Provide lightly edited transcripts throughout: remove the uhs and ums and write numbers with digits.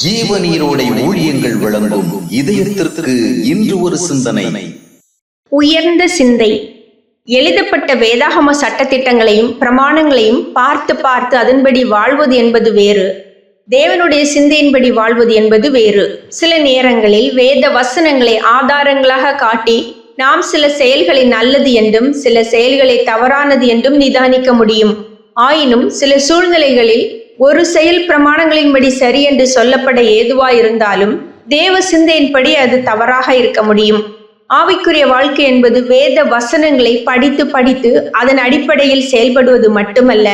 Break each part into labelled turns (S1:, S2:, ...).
S1: ஜீவநீரோடை ஊழியங்கள் வழங்கும் இதயத்திற்கு இன்று ஒரு சிந்தனை.
S2: உயர்ந்த சிந்தை. எழுதப்பட்ட வேதாகம சட்டத்திட்டங்களையும் பிரமாணங்களையும் பார்த்து அதன்படி வாழ்வது என்பது வேறு, தேவனுடைய சிந்தையின்படி வாழ்வது என்பது வேறு. சில நேரங்களில் வேத வசனங்களை ஆதாரங்களாக காட்டி நாம் சில செயல்களை நல்லது என்றும் சில செயல்களை தவறானது என்றும் நிதானிக்க முடியும். ஆயினும் சில சூழ்நிலைகளில் ஒரு செயல் பிரமாணங்களின்படி சரி என்று சொல்லப்பட ஏதுவாயிருந்தாலும் தேவ சிந்தையின்படி அது தவறாக இருக்க முடியும். ஆவிக்குரிய வாழ்க்கை என்பது வேத வசனங்களை படித்து அதன் அடிப்படையில் செயல்படுவது மட்டுமல்ல,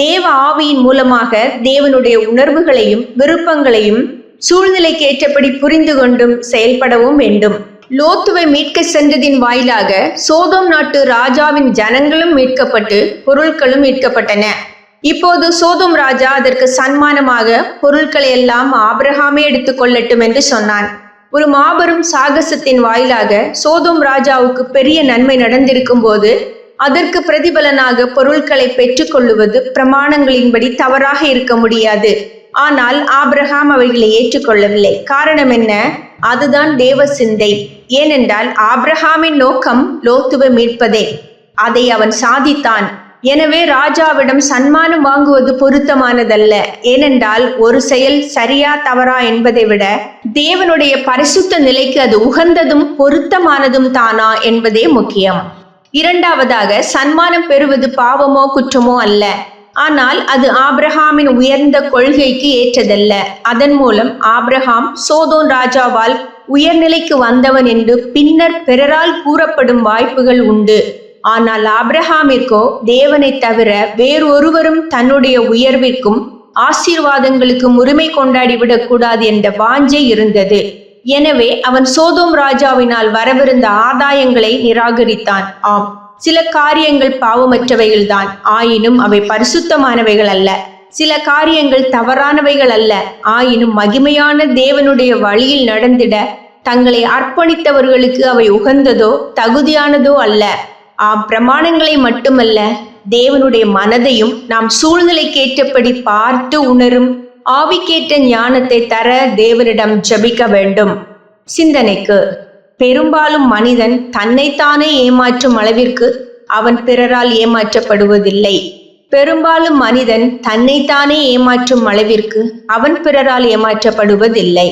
S2: தேவ ஆவியின் மூலமாக தேவனுடைய உணர்வுகளையும் விருப்பங்களையும் சூழ்நிலைக்கு ஏற்றபடி புரிந்து கொண்டும் செயல்படவும் வேண்டும். லோத்துவை மீட்க சென்றதின் வாயிலாக சோதோம் நாட்டு ராஜாவின் ஜனங்களும் மீட்கப்பட்டு பொருட்களும் மீட்கப்பட்டன. இப்போது சோதோம் ராஜா அதற்கு சன்மானமாக பொருட்களை எல்லாம் ஆபிரகாமே எடுத்துக் கொள்ளட்டும் என்று சொன்னான். ஒரு மாபெரும் சாகசத்தின் வாயிலாக சோதோம் ராஜாவுக்கு பெரிய நன்மை நடந்திருக்கும் போது அதற்கு பிரதிபலனாக பொருட்களை பெற்றுக்கொள்ளுவது பிரமாணங்களின்படி தவறாக இருக்க முடியாது. ஆனால் ஆபிரகாம் அவைகளை ஏற்றுக்கொள்ளவில்லை. காரணம் என்ன? அதுதான் தேவ சிந்தை. ஏனென்றால் ஆபிரகாமின் நோக்கம் லோத்துவை மீட்பதே. அதை அவன் சாதித்தான். எனவே ராஜாவிடம் சன்மானம் வாங்குவது பொருத்தமானதல்ல. ஏனென்றால் ஒரு செயல் சரியா தவறா என்பதை விட தேவனுடைய பரிசுத்த நிலைக்கு அது உகந்ததும் பொருத்தமானதும் தானா என்பதே முக்கியம். இரண்டாவதாக, சன்மானம் பெறுவது பாவமோ குற்றமோ அல்ல. ஆனால் அது ஆபிரகாமின் உயர்ந்த கொள்கைக்கு ஏற்றதல்ல. அதன் மூலம் ஆபிரகாம் சோதோம் ராஜாவால் உயர்நிலைக்கு வந்தவன் என்று பின்னர் பிறரால் கூறப்படும் வாய்ப்புகள் உண்டு. ஆனால் ஆபிரகாமிற்கோ தேவனை தவிர வேறொருவரும் தன்னுடைய உயர்விற்கும் ஆசீர்வாதங்களுக்கும் உரிமை கொண்டாடிவிடக் கூடாது என்ற வாஞ்சை இருந்தது. எனவே அவன் சோதோம் ராஜாவினால் வரவிருந்த ஆதாயங்களை நிராகரித்தான். ஆம், சில காரியங்கள் பாவமற்றவைகள்தான், ஆயினும் அவை பரிசுத்தமானவைகள் அல்ல. சில காரியங்கள் தவறானவைகள் அல்ல, ஆயினும் மகிமையான தேவனுடைய வழியில் நடந்திட தங்களை அர்ப்பணித்தவர்களுக்கு அவை உகந்ததோ தகுதியானதோ அல்ல. பிரமாணங்களை மட்டுமல்ல, தேவனுடைய மனதையும் நாம் சூழ்நிலைக்கேற்றபடி பார்த்து உணரும் ஆவிக்கேற்ற ஞானத்தை தர தேவனிடம் ஜெபிக்க வேண்டும். சிந்தனைக்கு, பெரும்பாலும் மனிதன் தன்னைத்தானே ஏமாற்றும் அளவிற்கு அவன் பிறரால் ஏமாற்றப்படுவதில்லை. பெரும்பாலும் மனிதன் தன்னைத்தானே ஏமாற்றும் அளவிற்கு அவன் பிறரால் ஏமாற்றப்படுவதில்லை.